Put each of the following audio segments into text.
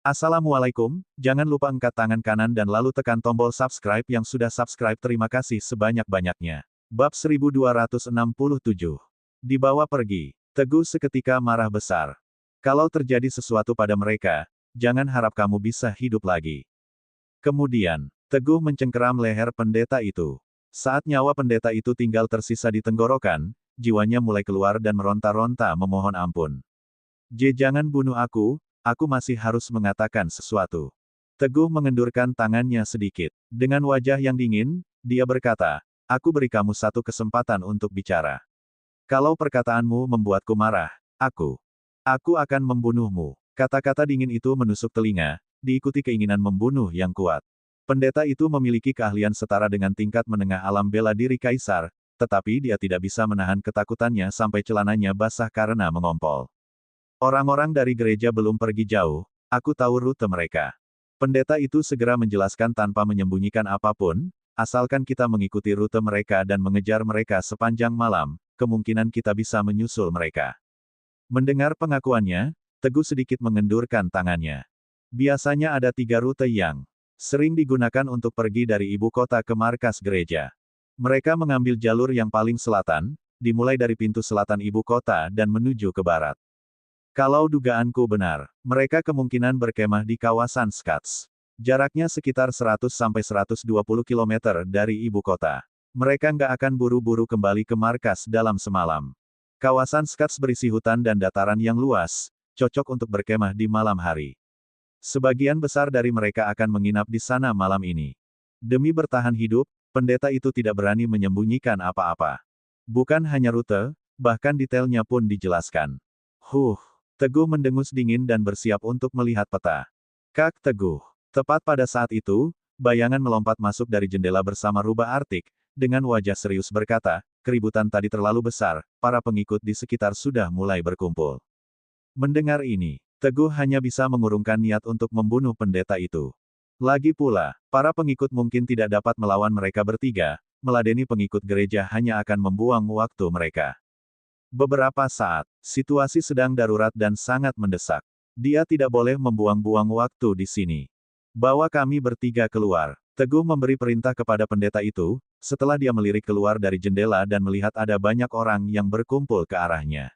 Assalamualaikum, jangan lupa angkat tangan kanan dan lalu tekan tombol subscribe yang sudah subscribe. Terima kasih sebanyak-banyaknya. Bab 1267. Dibawa pergi. Teguh seketika marah besar. Kalau terjadi sesuatu pada mereka, jangan harap kamu bisa hidup lagi. Kemudian, Teguh mencengkeram leher pendeta itu. Saat nyawa pendeta itu tinggal tersisa di tenggorokan, jiwanya mulai keluar dan meronta-ronta memohon ampun. Jangan bunuh aku masih harus mengatakan sesuatu. Teguh mengendurkan tangannya sedikit. Dengan wajah yang dingin, dia berkata, aku beri kamu satu kesempatan untuk bicara. Kalau perkataanmu membuatku marah, aku akan membunuhmu. Kata-kata dingin itu menusuk telinga, diikuti keinginan membunuh yang kuat. Pendeta itu memiliki keahlian setara dengan tingkat menengah alam bela diri kaisar, tetapi dia tidak bisa menahan ketakutannya sampai celananya basah karena mengompol. Orang-orang dari gereja belum pergi jauh, aku tahu rute mereka. Pendeta itu segera menjelaskan tanpa menyembunyikan apapun, asalkan kita mengikuti rute mereka dan mengejar mereka sepanjang malam, kemungkinan kita bisa menyusul mereka. Mendengar pengakuannya, Teguh sedikit mengendurkan tangannya. Biasanya ada 3 rute yang sering digunakan untuk pergi dari ibu kota ke markas gereja. Mereka mengambil jalur yang paling selatan, dimulai dari pintu selatan ibu kota dan menuju ke barat. Kalau dugaanku benar, mereka kemungkinan berkemah di kawasan Skats. Jaraknya sekitar 100-120 km dari ibu kota. Mereka nggak akan buru-buru kembali ke markas dalam semalam. Kawasan Skats berisi hutan dan dataran yang luas, cocok untuk berkemah di malam hari. Sebagian besar dari mereka akan menginap di sana malam ini. Demi bertahan hidup, pendeta itu tidak berani menyembunyikan apa-apa. Bukan hanya rute, bahkan detailnya pun dijelaskan. Teguh mendengus dingin dan bersiap untuk melihat peta. Kak Teguh. Tepat pada saat itu, bayangan melompat masuk dari jendela bersama rubah Artik, dengan wajah serius berkata, keributan tadi terlalu besar, para pengikut di sekitar sudah mulai berkumpul. Mendengar ini, Teguh hanya bisa mengurungkan niat untuk membunuh pendeta itu. Lagi pula, para pengikut mungkin tidak dapat melawan mereka bertiga, meladeni pengikut gereja hanya akan membuang waktu mereka. Beberapa saat, situasi sedang darurat dan sangat mendesak. Dia tidak boleh membuang-buang waktu di sini. Bawa kami bertiga keluar. Teguh memberi perintah kepada pendeta itu, setelah dia melirik keluar dari jendela dan melihat ada banyak orang yang berkumpul ke arahnya.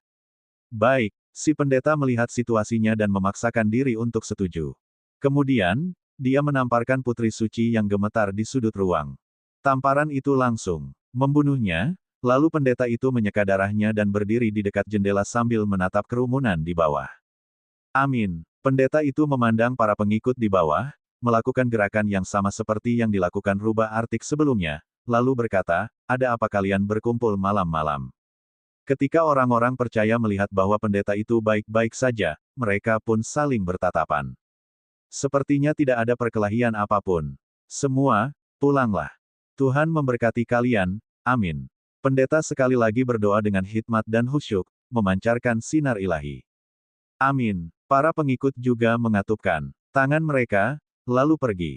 Baik, si pendeta melihat situasinya dan memaksakan diri untuk setuju. Kemudian, dia menamparkan putri suci yang gemetar di sudut ruang. Tamparan itu langsung membunuhnya. Lalu pendeta itu menyeka darahnya dan berdiri di dekat jendela sambil menatap kerumunan di bawah. Amin. Pendeta itu memandang para pengikut di bawah, melakukan gerakan yang sama seperti yang dilakukan rubah Artik sebelumnya, lalu berkata, ada apa kalian berkumpul malam-malam? Ketika orang-orang percaya melihat bahwa pendeta itu baik-baik saja, mereka pun saling bertatapan. Sepertinya tidak ada perkelahian apapun. Semua, pulanglah. Tuhan memberkati kalian, amin. Pendeta sekali lagi berdoa dengan hikmat dan khusyuk, memancarkan sinar ilahi. Amin. Para pengikut juga mengatupkan tangan mereka, lalu pergi.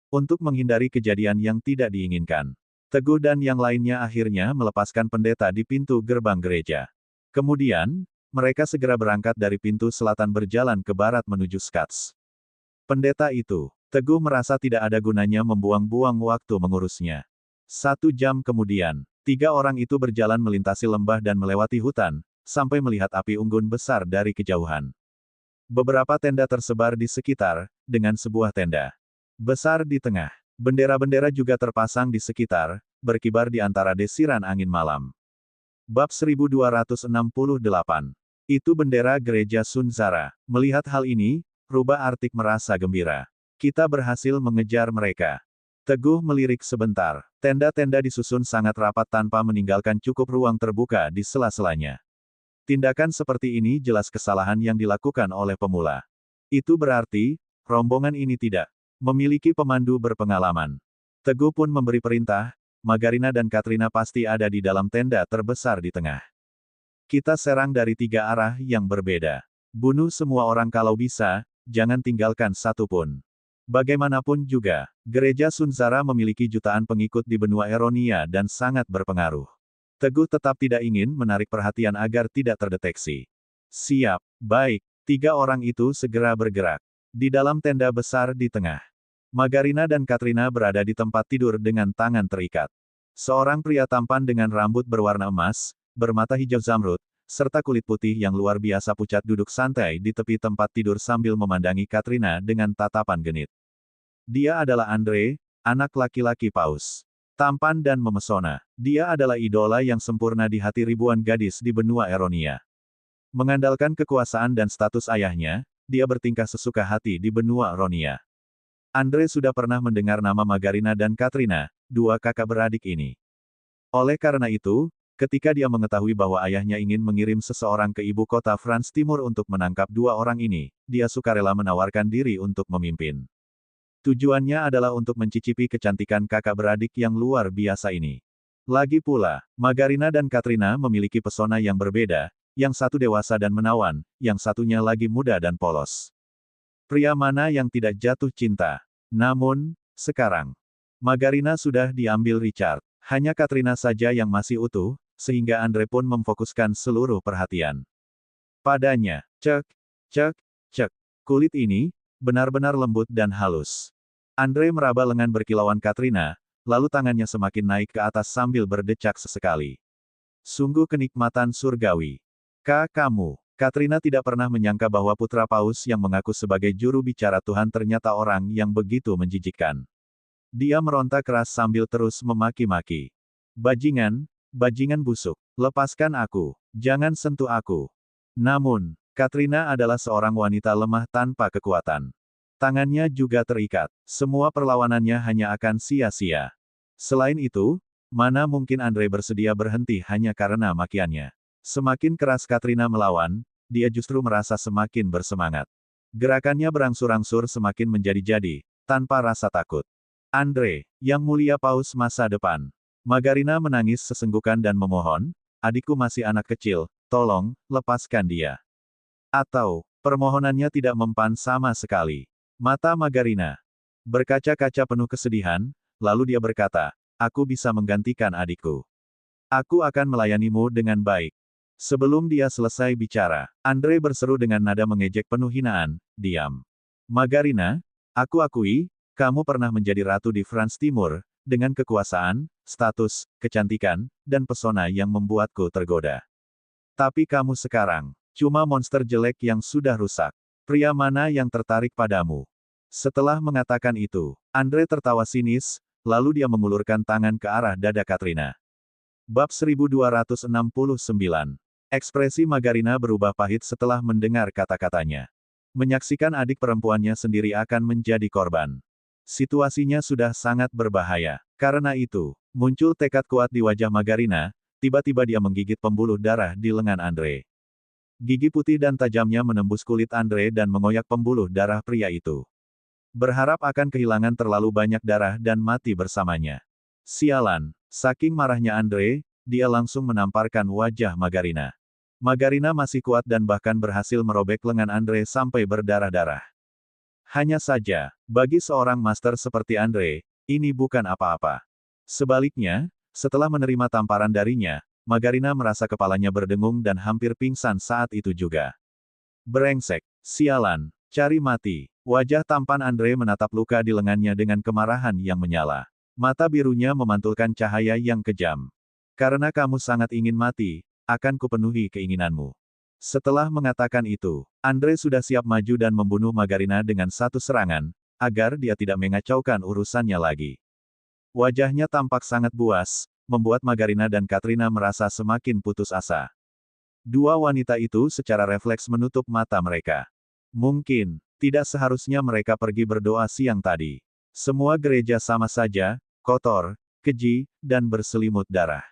Untuk menghindari kejadian yang tidak diinginkan. Teguh dan yang lainnya akhirnya melepaskan pendeta di pintu gerbang gereja. Kemudian, mereka segera berangkat dari pintu selatan berjalan ke barat menuju Skats. Pendeta itu, Teguh merasa tidak ada gunanya membuang-buang waktu mengurusnya. 1 jam kemudian, 3 orang itu berjalan melintasi lembah dan melewati hutan, sampai melihat api unggun besar dari kejauhan. Beberapa tenda tersebar di sekitar, dengan sebuah tenda besar di tengah. Bendera-bendera juga terpasang di sekitar, berkibar di antara desiran angin malam. Bab 1268. Itu bendera gereja Sunzara. Melihat hal ini, rubah Artik merasa gembira. Kita berhasil mengejar mereka. Teguh melirik sebentar. Tenda-tenda disusun sangat rapat tanpa meninggalkan cukup ruang terbuka di sela-selanya. Tindakan seperti ini jelas kesalahan yang dilakukan oleh pemula. Itu berarti, rombongan ini tidak memiliki pemandu berpengalaman. Teguh pun memberi perintah, Magarina dan Katrina pasti ada di dalam tenda terbesar di tengah. Kita serang dari 3 arah yang berbeda. Bunuh semua orang kalau bisa, jangan tinggalkan satu pun. Bagaimanapun juga, gereja Sunzara memiliki jutaan pengikut di benua Eronia dan sangat berpengaruh. Teguh tetap tidak ingin menarik perhatian agar tidak terdeteksi. Siap, baik, 3 orang itu segera bergerak. Di dalam tenda besar di tengah, Margarina dan Katrina berada di tempat tidur dengan tangan terikat. Seorang pria tampan dengan rambut berwarna emas, bermata hijau zamrud, serta kulit putih yang luar biasa pucat duduk santai di tepi tempat tidur sambil memandangi Katrina dengan tatapan genit. Dia adalah Andre, anak laki-laki Paus. Tampan dan memesona, dia adalah idola yang sempurna di hati ribuan gadis di benua Eronia. Mengandalkan kekuasaan dan status ayahnya, dia bertingkah sesuka hati di benua Eronia. Andre sudah pernah mendengar nama Margarina dan Katrina, dua kakak beradik ini. Oleh karena itu, ketika dia mengetahui bahwa ayahnya ingin mengirim seseorang ke ibu kota Frans Timur untuk menangkap dua orang ini, dia sukarela menawarkan diri untuk memimpin. Tujuannya adalah untuk mencicipi kecantikan kakak beradik yang luar biasa ini. Lagi pula, Margarina dan Katrina memiliki pesona yang berbeda, yang satu dewasa dan menawan, yang satunya lagi muda dan polos. Pria mana yang tidak jatuh cinta? Namun, sekarang, Margarina sudah diambil Richard. Hanya Katrina saja yang masih utuh, sehingga Andre pun memfokuskan seluruh perhatian padanya. Cek, cek, cek. Kulit ini, benar-benar lembut dan halus. Andre meraba lengan berkilauan Katrina, lalu tangannya semakin naik ke atas sambil berdecak sesekali. Sungguh kenikmatan surgawi. Kamu. Katrina tidak pernah menyangka bahwa putra Paus yang mengaku sebagai juru bicara Tuhan ternyata orang yang begitu menjijikkan. Dia meronta keras sambil terus memaki-maki. Bajingan, bajingan busuk. Lepaskan aku. Jangan sentuh aku. Namun, Katrina adalah seorang wanita lemah tanpa kekuatan. Tangannya juga terikat. Semua perlawanannya hanya akan sia-sia. Selain itu, mana mungkin Andre bersedia berhenti hanya karena makiannya. Semakin keras Katrina melawan, dia justru merasa semakin bersemangat. Gerakannya berangsur-angsur semakin menjadi-jadi, tanpa rasa takut. Andre, yang mulia Paus masa depan. Margarina menangis sesenggukan dan memohon, adikku masih anak kecil, tolong, lepaskan dia. Atau, permohonannya tidak mempan sama sekali. Mata Margarina berkaca-kaca penuh kesedihan, lalu dia berkata, aku bisa menggantikan adikku. Aku akan melayanimu dengan baik. Sebelum dia selesai bicara, Andre berseru dengan nada mengejek penuh hinaan, diam. Margarina, aku akui, kamu pernah menjadi ratu di Frans Timur, dengan kekuasaan, status, kecantikan, dan pesona yang membuatku tergoda. Tapi kamu sekarang, cuma monster jelek yang sudah rusak. Pria mana yang tertarik padamu? Setelah mengatakan itu, Andre tertawa sinis, lalu dia mengulurkan tangan ke arah dada Katrina. Bab 1269. Ekspresi Margarina berubah pahit setelah mendengar kata-katanya. Menyaksikan adik perempuannya sendiri akan menjadi korban. Situasinya sudah sangat berbahaya. Karena itu, muncul tekad kuat di wajah Margarina, tiba-tiba dia menggigit pembuluh darah di lengan Andre. Gigi putih dan tajamnya menembus kulit Andre dan mengoyak pembuluh darah pria itu. Berharap akan kehilangan terlalu banyak darah dan mati bersamanya. Sialan, saking marahnya Andre, dia langsung menamparkan wajah Margarina. Margarina masih kuat dan bahkan berhasil merobek lengan Andre sampai berdarah-darah. Hanya saja, bagi seorang master seperti Andre, ini bukan apa-apa. Sebaliknya, setelah menerima tamparan darinya, Margarina merasa kepalanya berdengung dan hampir pingsan saat itu juga. Brengsek, sialan, cari mati. Wajah tampan Andre menatap luka di lengannya dengan kemarahan yang menyala. Mata birunya memantulkan cahaya yang kejam. Karena kamu sangat ingin mati, akan kupenuhi keinginanmu. Setelah mengatakan itu, Andre sudah siap maju dan membunuh Margarina dengan satu serangan, agar dia tidak mengacaukan urusannya lagi. Wajahnya tampak sangat buas, membuat Margarina dan Katrina merasa semakin putus asa. Dua wanita itu secara refleks menutup mata mereka. Mungkin, tidak seharusnya mereka pergi berdoa siang tadi. Semua gereja sama saja, kotor, keji, dan berselimut darah.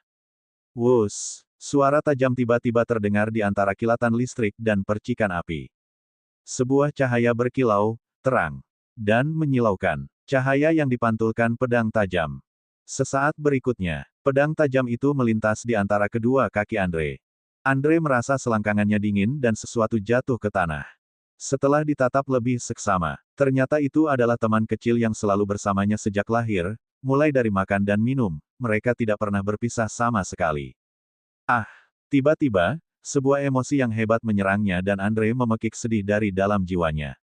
Wus, suara tajam tiba-tiba terdengar di antara kilatan listrik dan percikan api. Sebuah cahaya berkilau, terang, dan menyilaukan. Cahaya yang dipantulkan pedang tajam. Sesaat berikutnya, pedang tajam itu melintas di antara kedua kaki Andre. Andre merasa selangkangannya dingin dan sesuatu jatuh ke tanah. Setelah ditatap lebih seksama, ternyata itu adalah teman kecil yang selalu bersamanya sejak lahir, mulai dari makan dan minum, mereka tidak pernah berpisah sama sekali. Ah! Tiba-tiba, sebuah emosi yang hebat menyerangnya dan Andre memekik sedih dari dalam jiwanya.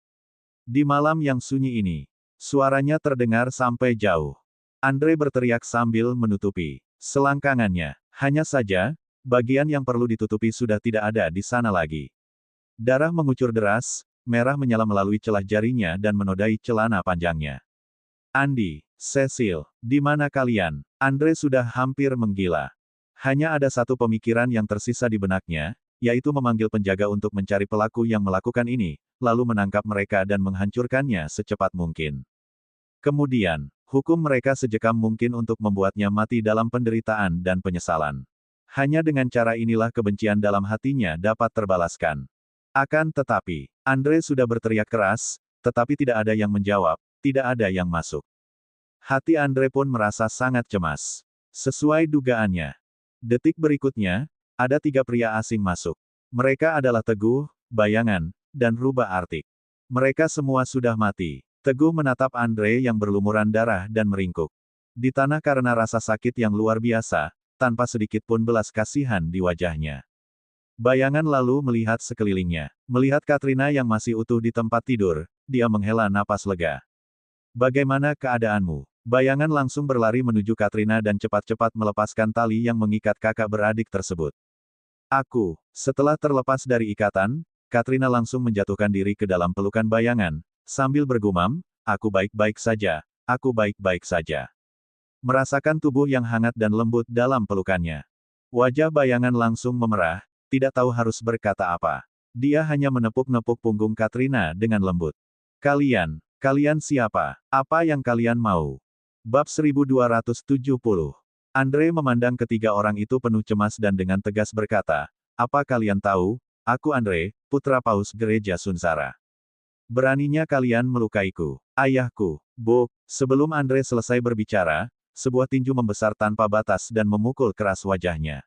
Di malam yang sunyi ini, suaranya terdengar sampai jauh. Andre berteriak sambil menutupi selangkangannya. Hanya saja, bagian yang perlu ditutupi sudah tidak ada di sana lagi. Darah mengucur deras, merah menyala melalui celah jarinya dan menodai celana panjangnya. Andi, Cecil, di mana kalian? Andre sudah hampir menggila. Hanya ada satu pemikiran yang tersisa di benaknya, yaitu memanggil penjaga untuk mencari pelaku yang melakukan ini, lalu menangkap mereka dan menghancurkannya secepat mungkin. Kemudian, hukum mereka sejekam mungkin untuk membuatnya mati dalam penderitaan dan penyesalan. Hanya dengan cara inilah kebencian dalam hatinya dapat terbalaskan. Akan tetapi, Andre sudah berteriak keras, tetapi tidak ada yang menjawab, tidak ada yang masuk. Hati Andre pun merasa sangat cemas. Sesuai dugaannya. Detik berikutnya, ada 3 pria asing masuk. Mereka adalah Teguh, Bayangan, dan Rubah Artik. Mereka semua sudah mati. Teguh menatap Andre yang berlumuran darah dan meringkuk. Di tanah karena rasa sakit yang luar biasa, tanpa sedikit pun belas kasihan di wajahnya. Bayangan lalu melihat sekelilingnya. Melihat Katrina yang masih utuh di tempat tidur, dia menghela napas lega. Bagaimana keadaanmu? Bayangan langsung berlari menuju Katrina dan cepat-cepat melepaskan tali yang mengikat kakak beradik tersebut. Setelah terlepas dari ikatan, Katrina langsung menjatuhkan diri ke dalam pelukan Bayangan, sambil bergumam, aku baik-baik saja, aku baik-baik saja. Merasakan tubuh yang hangat dan lembut dalam pelukannya. Wajah Bayangan langsung memerah, tidak tahu harus berkata apa. Dia hanya menepuk-nepuk punggung Katrina dengan lembut. Kalian siapa? Apa yang kalian mau? Bab 1270. Andre memandang ketiga orang itu penuh cemas dan dengan tegas berkata, apa kalian tahu, aku Andre, putra Paus Gereja Sunsara. Beraninya kalian melukaiku. Ayahku, Bu. Sebelum Andre selesai berbicara, sebuah tinju membesar tanpa batas dan memukul keras wajahnya.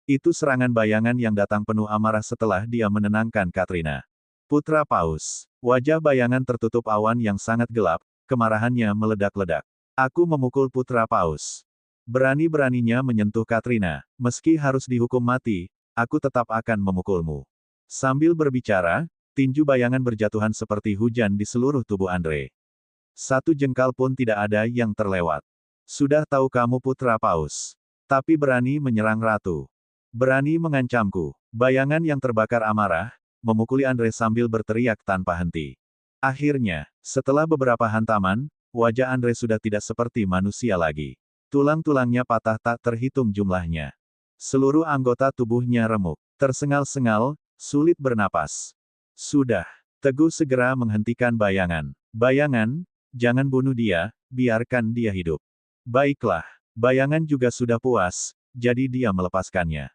Itu serangan Bayangan yang datang penuh amarah setelah dia menenangkan Katrina. Putra Paus. Wajah Bayangan tertutup awan yang sangat gelap, kemarahannya meledak-ledak. Aku memukul Putra Paus. Berani-beraninya menyentuh Katrina. Meski harus dihukum mati, aku tetap akan memukulmu. Sambil berbicara, tinju Bayangan berjatuhan seperti hujan di seluruh tubuh Andre. Satu jengkal pun tidak ada yang terlewat. Sudah tahu kamu Putra Paus. Tapi berani menyerang Ratu. Berani mengancamku. Bayangan yang terbakar amarah, memukuli Andre sambil berteriak tanpa henti. Akhirnya, setelah beberapa hantaman, wajah Andre sudah tidak seperti manusia lagi. Tulang-tulangnya patah tak terhitung jumlahnya. Seluruh anggota tubuhnya remuk. Tersengal-sengal, sulit bernapas. Sudah. Teguh segera menghentikan Bayangan. Bayangan, jangan bunuh dia, biarkan dia hidup. Baiklah. Bayangan juga sudah puas, jadi dia melepaskannya.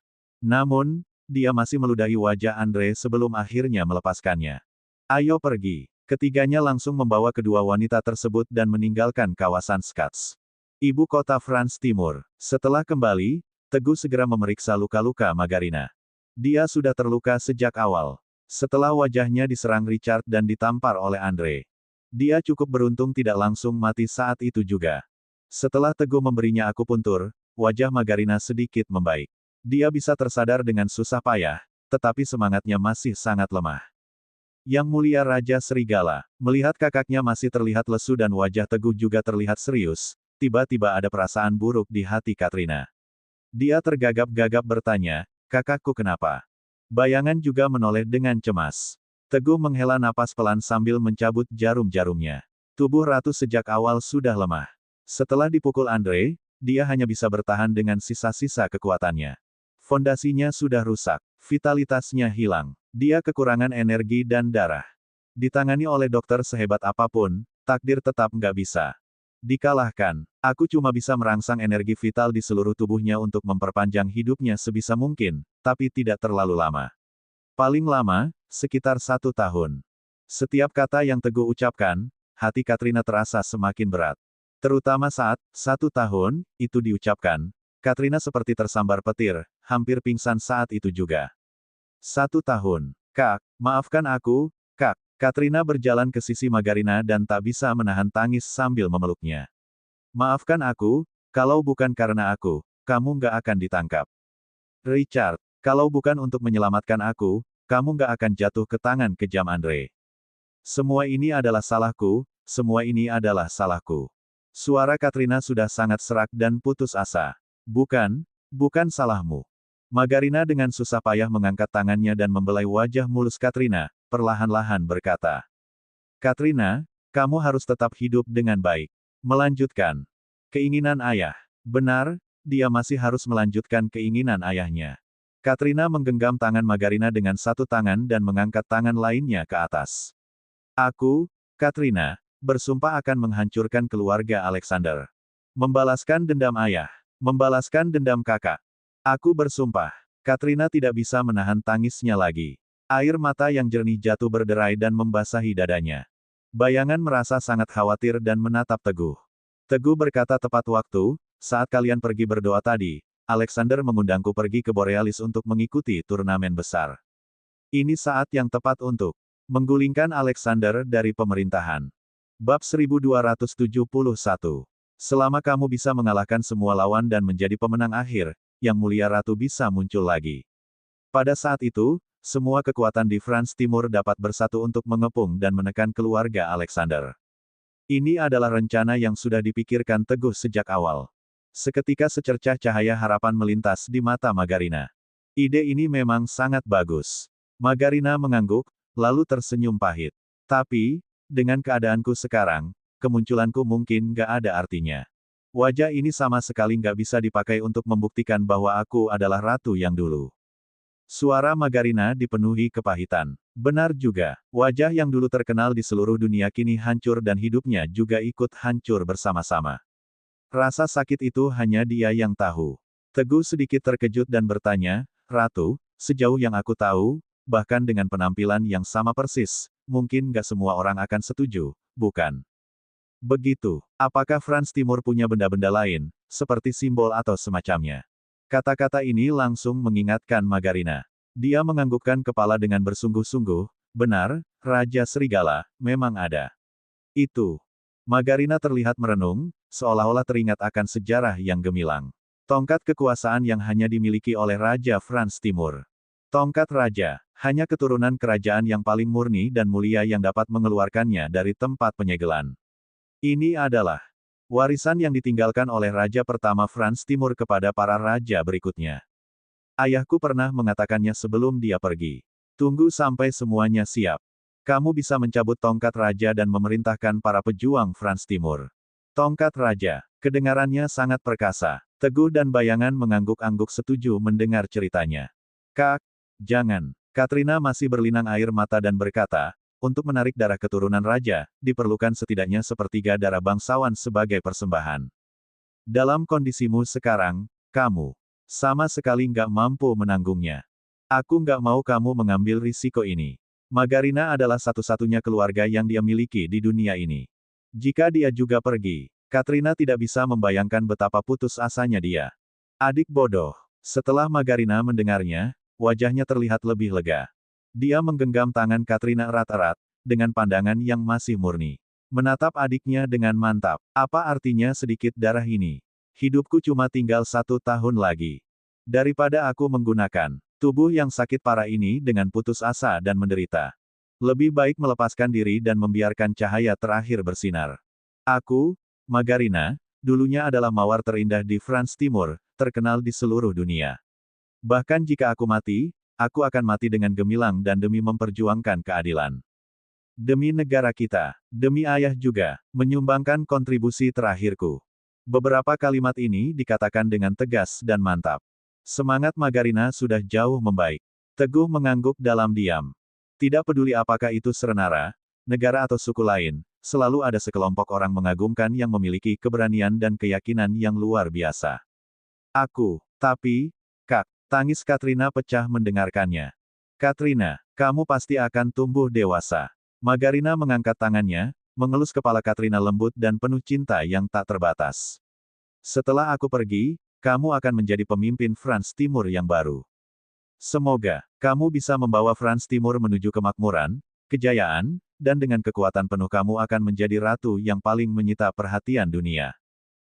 Namun, dia masih meludahi wajah Andre sebelum akhirnya melepaskannya. Ayo pergi. Ketiganya langsung membawa kedua wanita tersebut dan meninggalkan kawasan Skats. Ibu kota France Timur. Setelah kembali, Teguh segera memeriksa luka-luka Magarina. Dia sudah terluka sejak awal. Setelah wajahnya diserang Richard dan ditampar oleh Andre. Dia cukup beruntung tidak langsung mati saat itu juga. Setelah Teguh memberinya akupuntur, wajah Magarina sedikit membaik. Dia bisa tersadar dengan susah payah, tetapi semangatnya masih sangat lemah. Yang Mulia Raja Serigala, melihat kakaknya masih terlihat lesu dan wajah Teguh juga terlihat serius, tiba-tiba ada perasaan buruk di hati Katrina. Dia tergagap-gagap bertanya, kakakku kenapa? Bayangan juga menoleh dengan cemas. Teguh menghela napas pelan sambil mencabut jarum-jarumnya. Tubuh Ratu sejak awal sudah lemah. Setelah dipukul Andre, dia hanya bisa bertahan dengan sisa-sisa kekuatannya. Fondasinya sudah rusak, vitalitasnya hilang. Dia kekurangan energi dan darah. Ditangani oleh dokter sehebat apapun, takdir tetap nggak bisa dikalahkan. Aku cuma bisa merangsang energi vital di seluruh tubuhnya untuk memperpanjang hidupnya sebisa mungkin, tapi tidak terlalu lama. Paling lama, sekitar 1 tahun. Setiap kata yang Teguh ucapkan, hati Katrina terasa semakin berat. Terutama saat, 1 tahun, itu diucapkan, Katrina seperti tersambar petir, hampir pingsan saat itu juga. 1 tahun. Kak, maafkan aku, Kak. Katrina berjalan ke sisi Magarina dan tak bisa menahan tangis sambil memeluknya. Maafkan aku, kalau bukan karena aku, kamu nggak akan ditangkap. Richard, kalau bukan untuk menyelamatkan aku, kamu nggak akan jatuh ke tangan kejam Andre. Semua ini adalah salahku, semua ini adalah salahku. Suara Katrina sudah sangat serak dan putus asa. Bukan, bukan salahmu. Margarina dengan susah payah mengangkat tangannya dan membelai wajah mulus Katrina, perlahan-lahan berkata. Katrina, kamu harus tetap hidup dengan baik. Melanjutkan. Keinginan ayah. Benar, dia masih harus melanjutkan keinginan ayahnya. Katrina menggenggam tangan Margarina dengan satu tangan dan mengangkat tangan lainnya ke atas. Aku, Katrina, bersumpah akan menghancurkan keluarga Alexander. Membalaskan dendam ayah. Membalaskan dendam kakak. Aku bersumpah. Katrina tidak bisa menahan tangisnya lagi. Air mata yang jernih jatuh berderai dan membasahi dadanya. Bayangan merasa sangat khawatir dan menatap Teguh. Teguh berkata tepat waktu, saat kalian pergi berdoa tadi, Alexander mengundangku pergi ke Borealis untuk mengikuti turnamen besar. Ini saat yang tepat untuk menggulingkan Alexander dari pemerintahan. Bab 1271. Selama kamu bisa mengalahkan semua lawan dan menjadi pemenang akhir, Yang Mulia Ratu bisa muncul lagi. Pada saat itu, semua kekuatan di France Timur dapat bersatu untuk mengepung dan menekan keluarga Alexander. Ini adalah rencana yang sudah dipikirkan Teguh sejak awal. Seketika secercah cahaya harapan melintas di mata Margarina. Ide ini memang sangat bagus. Margarina mengangguk, lalu tersenyum pahit. Tapi, dengan keadaanku sekarang, kemunculanku mungkin gak ada artinya. Wajah ini sama sekali gak bisa dipakai untuk membuktikan bahwa aku adalah ratu yang dulu. Suara Margarina dipenuhi kepahitan. Benar juga, wajah yang dulu terkenal di seluruh dunia kini hancur dan hidupnya juga ikut hancur bersama-sama. Rasa sakit itu hanya dia yang tahu. Teguh sedikit terkejut dan bertanya, Ratu, sejauh yang aku tahu, bahkan dengan penampilan yang sama persis, mungkin gak semua orang akan setuju, bukan? Begitu, apakah France Timur punya benda-benda lain, seperti simbol atau semacamnya? Kata-kata ini langsung mengingatkan Margarina. Dia menganggukkan kepala dengan bersungguh-sungguh, benar, Raja Serigala, memang ada. Itu. Margarina terlihat merenung, seolah-olah teringat akan sejarah yang gemilang. Tongkat kekuasaan yang hanya dimiliki oleh Raja France Timur. Tongkat Raja, hanya keturunan kerajaan yang paling murni dan mulia yang dapat mengeluarkannya dari tempat penyegelan. Ini adalah warisan yang ditinggalkan oleh Raja pertama France Timur kepada para raja berikutnya. Ayahku pernah mengatakannya sebelum dia pergi. Tunggu sampai semuanya siap. Kamu bisa mencabut tongkat raja dan memerintahkan para pejuang France Timur. Tongkat raja, kedengarannya sangat perkasa. Teguh dan bayangan mengangguk-angguk setuju mendengar ceritanya. Kak, jangan. Katrina masih berlinang air mata dan berkata, untuk menarik darah keturunan raja, diperlukan setidaknya sepertiga darah bangsawan sebagai persembahan. Dalam kondisimu sekarang, kamu sama sekali nggak mampu menanggungnya. Aku nggak mau kamu mengambil risiko ini. Margarina adalah satu-satunya keluarga yang dia miliki di dunia ini. Jika dia juga pergi, Katrina tidak bisa membayangkan betapa putus asanya dia. Adik bodoh. Setelah Margarina mendengarnya, wajahnya terlihat lebih lega. Dia menggenggam tangan Katrina erat-erat, dengan pandangan yang masih murni. Menatap adiknya dengan mantap. Apa artinya sedikit darah ini? Hidupku cuma tinggal 1 tahun lagi. Daripada aku menggunakan tubuh yang sakit parah ini dengan putus asa dan menderita. Lebih baik melepaskan diri dan membiarkan cahaya terakhir bersinar. Aku, Margarina, dulunya adalah mawar terindah di France Timur, terkenal di seluruh dunia. Bahkan jika aku mati, aku akan mati dengan gemilang dan demi memperjuangkan keadilan. Demi negara kita, demi ayah juga, menyumbangkan kontribusi terakhirku. Beberapa kalimat ini dikatakan dengan tegas dan mantap. Semangat Margarina sudah jauh membaik. Teguh mengangguk dalam diam. Tidak peduli apakah itu Serenara, negara atau suku lain, selalu ada sekelompok orang mengagumkan yang memiliki keberanian dan keyakinan yang luar biasa. Tapi, Kak, tangis Katrina pecah mendengarkannya. Katrina, kamu pasti akan tumbuh dewasa. Margarina mengangkat tangannya, mengelus kepala Katrina lembut dan penuh cinta yang tak terbatas. Setelah aku pergi, kamu akan menjadi pemimpin France Timur yang baru. Semoga kamu bisa membawa France Timur menuju kemakmuran, kejayaan, dan dengan kekuatan penuh kamu akan menjadi ratu yang paling menyita perhatian dunia.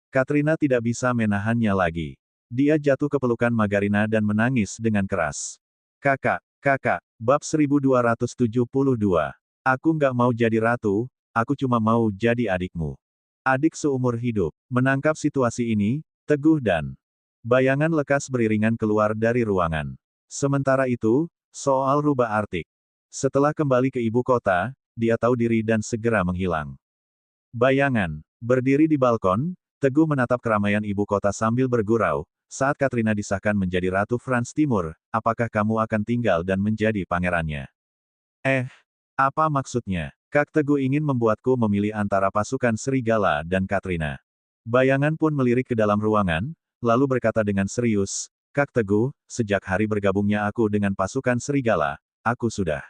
Katrina tidak bisa menahannya lagi. Dia jatuh ke pelukan Margarina dan menangis dengan keras. Kakak, bab 1272. Aku nggak mau jadi ratu, aku cuma mau jadi adikmu. Adik seumur hidup. Menangkap situasi ini, Teguh dan bayangan lekas beriringan keluar dari ruangan. Sementara itu, soal rubah Artik. Setelah kembali ke ibu kota, dia tahu diri dan segera menghilang. Bayangan, berdiri di balkon, Teguh menatap keramaian ibu kota sambil bergurau, saat Katrina disahkan menjadi Ratu Frans Timur, apakah kamu akan tinggal dan menjadi pangerannya? Apa maksudnya? Kak Teguh ingin membuatku memilih antara pasukan serigala dan Katrina. Bayangan pun melirik ke dalam ruangan, lalu berkata dengan serius, Kak Teguh, sejak hari bergabungnya aku dengan pasukan serigala, aku sudah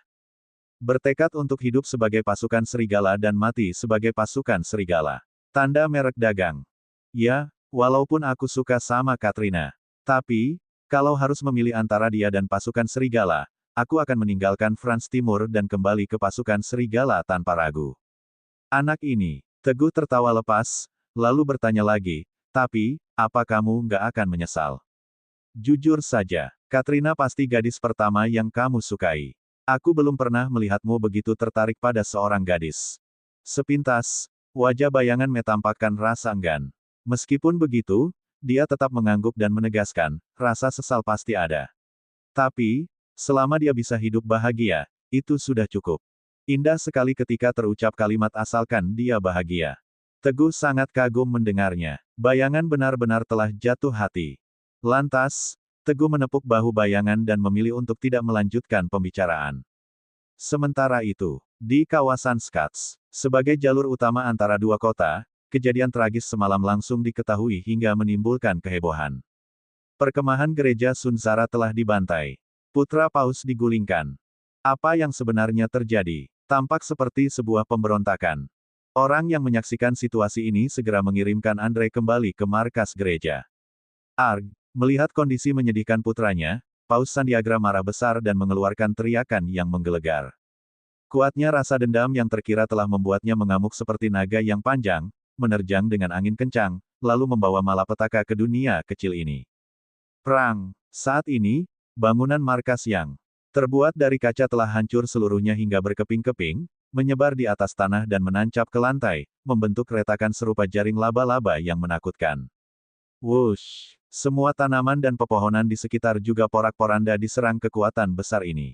bertekad untuk hidup sebagai pasukan serigala dan mati sebagai pasukan serigala. Tanda merek dagang. Ya, walaupun aku suka sama Katrina. Tapi, kalau harus memilih antara dia dan pasukan serigala, aku akan meninggalkan Frans Timur dan kembali ke pasukan serigala tanpa ragu. Anak ini, Teguh tertawa lepas, lalu bertanya lagi, tapi, apa kamu nggak akan menyesal? Jujur saja, Katrina pasti gadis pertama yang kamu sukai. Aku belum pernah melihatmu begitu tertarik pada seorang gadis. Sepintas, wajah bayangan metampakkan rasa enggan. Meskipun begitu, dia tetap mengangguk dan menegaskan, rasa sesal pasti ada. Tapi, selama dia bisa hidup bahagia, itu sudah cukup. Indah sekali ketika terucap kalimat asalkan dia bahagia. Teguh sangat kagum mendengarnya. Bayangan benar-benar telah jatuh hati. Lantas, Teguh menepuk bahu bayangan dan memilih untuk tidak melanjutkan pembicaraan. Sementara itu, di kawasan Skats, sebagai jalur utama antara dua kota, kejadian tragis semalam langsung diketahui hingga menimbulkan kehebohan. Perkemahan gereja Sunzara telah dibantai. Putra Paus digulingkan. Apa yang sebenarnya terjadi? Tampak seperti sebuah pemberontakan. Orang yang menyaksikan situasi ini segera mengirimkan Andre kembali ke markas gereja. Arg, melihat kondisi menyedihkan putranya, Paus Sandiagra marah besar dan mengeluarkan teriakan yang menggelegar. Kuatnya rasa dendam yang terkira telah membuatnya mengamuk seperti naga yang panjang, menerjang dengan angin kencang, lalu membawa malapetaka ke dunia kecil ini. Perang. Saat ini, bangunan markas yang terbuat dari kaca telah hancur seluruhnya hingga berkeping-keping, menyebar di atas tanah dan menancap ke lantai, membentuk retakan serupa jaring laba-laba yang menakutkan. Wush! Semua tanaman dan pepohonan di sekitar juga porak-poranda diserang kekuatan besar ini.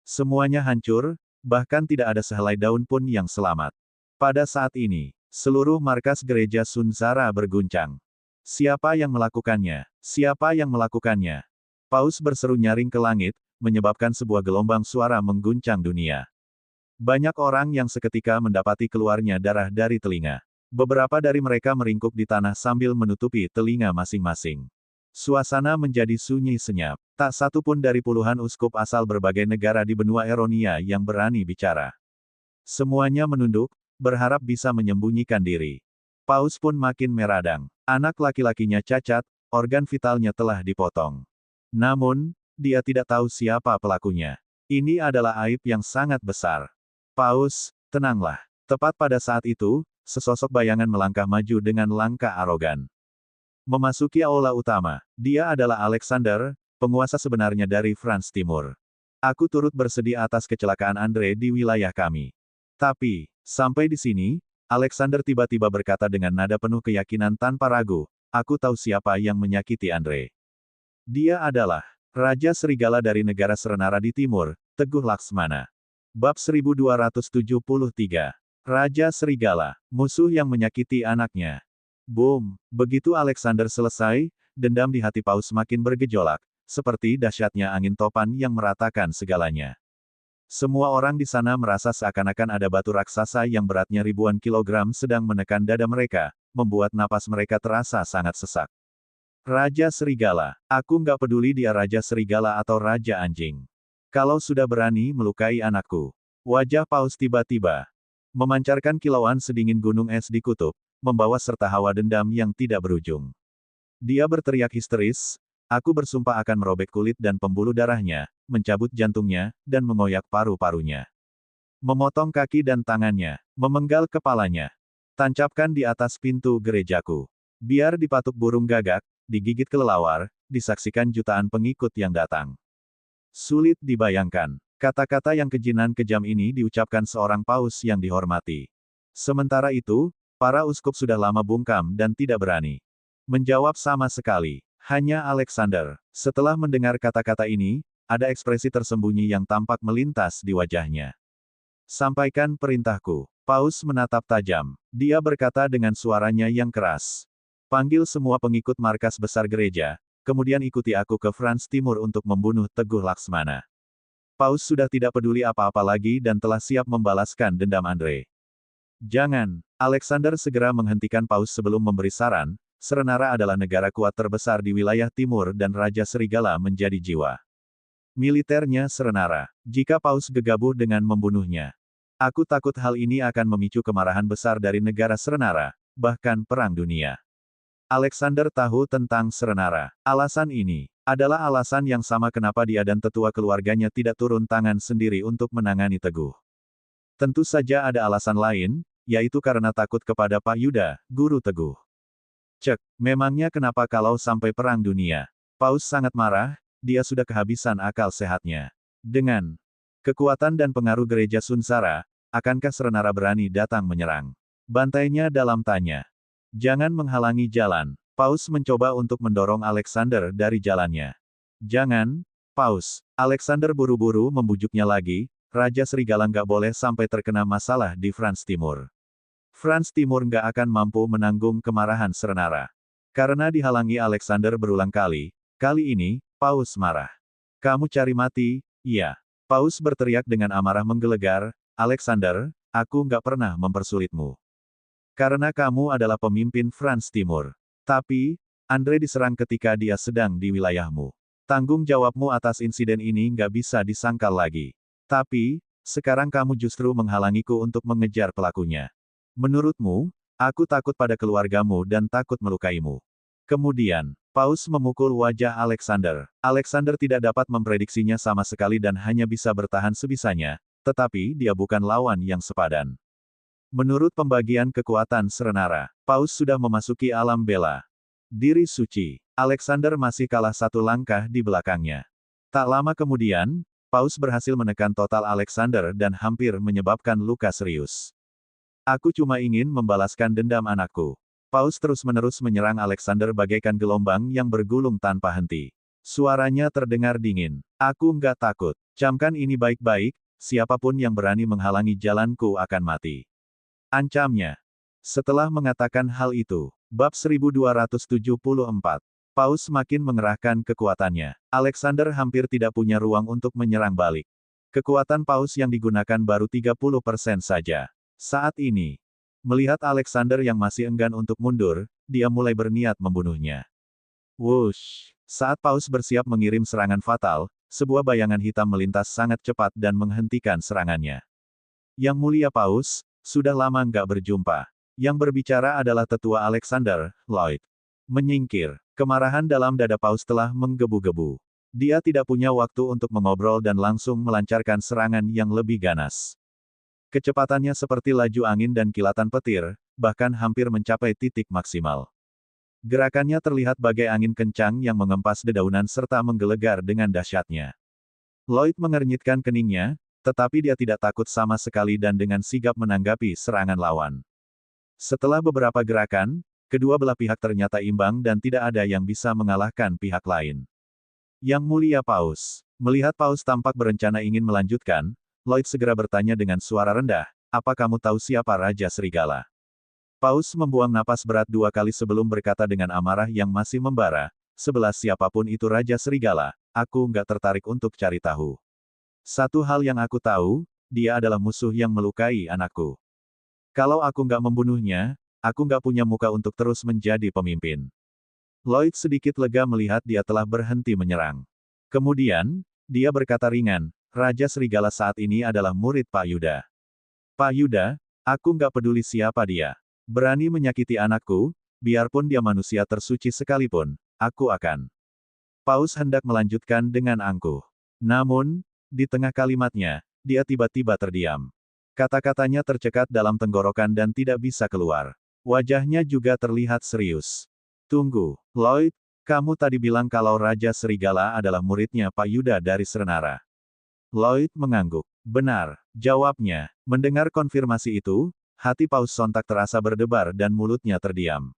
Semuanya hancur, bahkan tidak ada sehelai daun pun yang selamat. Pada saat ini, seluruh markas gereja Sunzara berguncang. Siapa yang melakukannya? Siapa yang melakukannya? Paus berseru nyaring ke langit, menyebabkan sebuah gelombang suara mengguncang dunia. Banyak orang yang seketika mendapati keluarnya darah dari telinga. Beberapa dari mereka meringkuk di tanah sambil menutupi telinga masing-masing. Suasana menjadi sunyi senyap. Tak satu pun dari puluhan uskup asal berbagai negara di benua Eronia yang berani bicara. Semuanya menunduk, berharap bisa menyembunyikan diri. Paus pun makin meradang. Anak laki-lakinya cacat, organ vitalnya telah dipotong. Namun, dia tidak tahu siapa pelakunya. Ini adalah aib yang sangat besar. Paus, tenanglah. Tepat pada saat itu, sesosok bayangan melangkah maju dengan langkah arogan. Memasuki aula utama, dia adalah Alexander, penguasa sebenarnya dari Frans Timur. Aku turut bersedih atas kecelakaan Andre di wilayah kami. Tapi, sampai di sini, Alexander tiba-tiba berkata dengan nada penuh keyakinan tanpa ragu, aku tahu siapa yang menyakiti Andre. Dia adalah Raja Serigala dari negara Serenara di Timur, Teguh Laksmana. Bab 1273. Raja Serigala, musuh yang menyakiti anaknya. Boom! Begitu Alexander selesai, dendam di hati Paus makin bergejolak, seperti dahsyatnya angin topan yang meratakan segalanya. Semua orang di sana merasa seakan-akan ada batu raksasa yang beratnya ribuan kilogram sedang menekan dada mereka, membuat napas mereka terasa sangat sesak. Raja Serigala, aku nggak peduli dia Raja Serigala atau Raja Anjing. Kalau sudah berani melukai anakku. Wajah Paus tiba-tiba memancarkan kilauan sedingin gunung es di kutub, membawa serta hawa dendam yang tidak berujung. Dia berteriak histeris, aku bersumpah akan merobek kulit dan pembuluh darahnya, mencabut jantungnya, dan mengoyak paru-parunya. Memotong kaki dan tangannya, memenggal kepalanya. Tancapkan di atas pintu gerejaku. Biar dipatuk burung gagak, digigit kelelawar, disaksikan jutaan pengikut yang datang. Sulit dibayangkan. Kata-kata yang keji dan kejam ini diucapkan seorang paus yang dihormati. Sementara itu, para uskup sudah lama bungkam dan tidak berani menjawab sama sekali. Hanya Alexander. Setelah mendengar kata-kata ini, ada ekspresi tersembunyi yang tampak melintas di wajahnya. Sampaikan perintahku. Paus menatap tajam. Dia berkata dengan suaranya yang keras. Panggil semua pengikut markas besar gereja, kemudian ikuti aku ke Frans Timur untuk membunuh Teguh Laksmana. Paus sudah tidak peduli apa-apa lagi dan telah siap membalaskan dendam Andre. Jangan. Alexander segera menghentikan Paus sebelum memberi saran. Serenara adalah negara kuat terbesar di wilayah timur dan Raja Serigala menjadi jiwa militernya Serenara. Jika Paus gegabah dengan membunuhnya, aku takut hal ini akan memicu kemarahan besar dari negara Serenara, bahkan perang dunia. Alexander tahu tentang Serenara. Alasan ini adalah alasan yang sama kenapa dia dan tetua keluarganya tidak turun tangan sendiri untuk menangani Teguh. Tentu saja ada alasan lain, yaitu karena takut kepada Pak Yuda, guru Teguh. Cek, memangnya kenapa kalau sampai perang dunia? Paus sangat marah, dia sudah kehabisan akal sehatnya. Dengan kekuatan dan pengaruh gereja Sunsara, akankah Serenara berani datang menyerang? Bantainya dalam tanya. Jangan menghalangi jalan. Paus mencoba untuk mendorong Alexander dari jalannya. Jangan, Paus. Alexander buru-buru membujuknya lagi, Raja Serigala nggak boleh sampai terkena masalah di Frans Timur. Frans Timur nggak akan mampu menanggung kemarahan Serenara. Karena dihalangi Alexander berulang kali ini, Paus marah. Kamu cari mati, iya. Paus berteriak dengan amarah menggelegar, Alexander, aku nggak pernah mempersulitmu. Karena kamu adalah pemimpin Frans Timur. Tapi, Andre diserang ketika dia sedang di wilayahmu. Tanggung jawabmu atas insiden ini nggak bisa disangkal lagi. Tapi, sekarang kamu justru menghalangiku untuk mengejar pelakunya. Menurutmu, aku takut pada keluargamu dan takut melukaimu. Kemudian, Paus memukul wajah Alexander. Alexander tidak dapat memprediksinya sama sekali dan hanya bisa bertahan sebisanya, tetapi dia bukan lawan yang sepadan. Menurut pembagian kekuatan Serenara, Paus sudah memasuki alam bela diri suci. Alexander masih kalah satu langkah di belakangnya. Tak lama kemudian, Paus berhasil menekan total Alexander dan hampir menyebabkan luka serius. Aku cuma ingin membalaskan dendam anakku. Paus terus-menerus menyerang Alexander bagaikan gelombang yang bergulung tanpa henti. Suaranya terdengar dingin. Aku nggak takut. Camkan ini baik-baik, siapapun yang berani menghalangi jalanku akan mati. Ancamnya. Setelah mengatakan hal itu, bab 1274, Paus makin mengerahkan kekuatannya. Alexander hampir tidak punya ruang untuk menyerang balik. Kekuatan Paus yang digunakan baru 30% saja. Saat ini, melihat Alexander yang masih enggan untuk mundur, dia mulai berniat membunuhnya. Wush! Saat Paus bersiap mengirim serangan fatal, sebuah bayangan hitam melintas sangat cepat dan menghentikan serangannya. Yang mulia Paus, sudah lama nggak berjumpa. Yang berbicara adalah tetua Alexander, Lloyd. Menyingkir. Kemarahan dalam dada Paus telah menggebu-gebu. Dia tidak punya waktu untuk mengobrol dan langsung melancarkan serangan yang lebih ganas. Kecepatannya seperti laju angin dan kilatan petir, bahkan hampir mencapai titik maksimal. Gerakannya terlihat bagai angin kencang yang mengempas dedaunan serta menggelegar dengan dahsyatnya. Lloyd mengernyitkan keningnya, tetapi dia tidak takut sama sekali dan dengan sigap menanggapi serangan lawan. Setelah beberapa gerakan, kedua belah pihak ternyata imbang dan tidak ada yang bisa mengalahkan pihak lain. Yang mulia Paus. Melihat Paus tampak berencana ingin melanjutkan, Lloyd segera bertanya dengan suara rendah, apa kamu tahu siapa Raja Serigala? Paus membuang napas berat 2 kali sebelum berkata dengan amarah yang masih membara, sebelas siapapun itu Raja Serigala, aku nggak tertarik untuk cari tahu. Satu hal yang aku tahu, dia adalah musuh yang melukai anakku. Kalau aku nggak membunuhnya, aku nggak punya muka untuk terus menjadi pemimpin. Lloyd sedikit lega melihat dia telah berhenti menyerang. Kemudian, dia berkata ringan, Raja Serigala saat ini adalah murid Pak Yuda. Pak Yuda, aku nggak peduli siapa dia. Berani menyakiti anakku, biarpun dia manusia tersuci sekalipun, aku akan. Paus hendak melanjutkan dengan angkuh. Namun, di tengah kalimatnya, dia tiba-tiba terdiam. Kata-katanya tercekat dalam tenggorokan dan tidak bisa keluar. Wajahnya juga terlihat serius. Tunggu, Lloyd, kamu tadi bilang kalau Raja Serigala adalah muridnya Pak Yuda dari Serenara. Lloyd mengangguk. Benar, jawabnya. Mendengar konfirmasi itu, hati Paus sontak terasa berdebar dan mulutnya terdiam.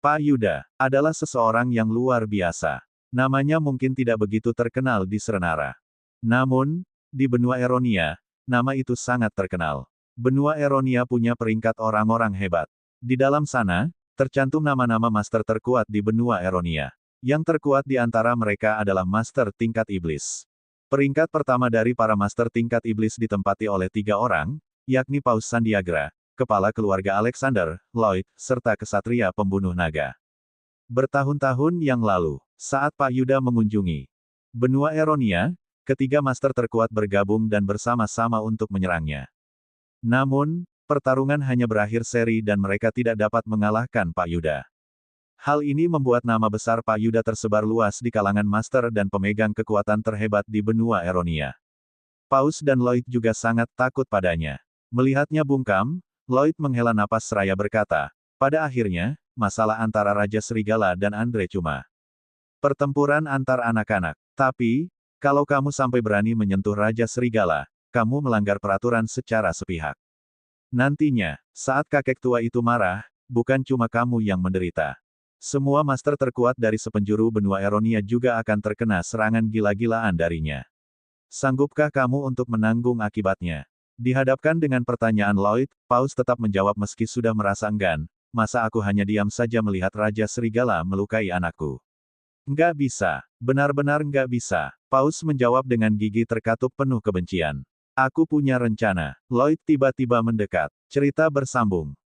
Pak Yuda adalah seseorang yang luar biasa. Namanya mungkin tidak begitu terkenal di Serenara. Namun, di benua Eronia, nama itu sangat terkenal. Benua Eronia punya peringkat orang-orang hebat. Di dalam sana, tercantum nama-nama master terkuat di benua Eronia. Yang terkuat di antara mereka adalah master tingkat iblis. Peringkat pertama dari para master tingkat iblis ditempati oleh 3 orang, yakni Paus Sandiagra, kepala keluarga Alexander, Lloyd, serta kesatria pembunuh naga. Bertahun-tahun yang lalu, saat Pak Yuda mengunjungi benua Eronia, ketiga master terkuat bergabung dan bersama-sama untuk menyerangnya. Namun, pertarungan hanya berakhir seri dan mereka tidak dapat mengalahkan Pak Yuda. Hal ini membuat nama besar Pak Yuda tersebar luas di kalangan master dan pemegang kekuatan terhebat di benua Eronia. Paus dan Lloyd juga sangat takut padanya. Melihatnya bungkam, Lloyd menghela napas seraya berkata, pada akhirnya, masalah antara Raja Serigala dan Andre cuma pertempuran antar anak-anak. Tapi, kalau kamu sampai berani menyentuh Raja Serigala, kamu melanggar peraturan secara sepihak. Nantinya, saat kakek tua itu marah, bukan cuma kamu yang menderita. Semua master terkuat dari sepenjuru benua Eronia juga akan terkena serangan gila-gilaan darinya. Sanggupkah kamu untuk menanggung akibatnya? Dihadapkan dengan pertanyaan Lloyd, Paus tetap menjawab meski sudah merasa enggan, masa aku hanya diam saja melihat Raja Serigala melukai anakku? Nggak bisa, benar-benar nggak bisa, Paus menjawab dengan gigi terkatup penuh kebencian. Aku punya rencana. Lloyd tiba-tiba mendekat. Cerita bersambung.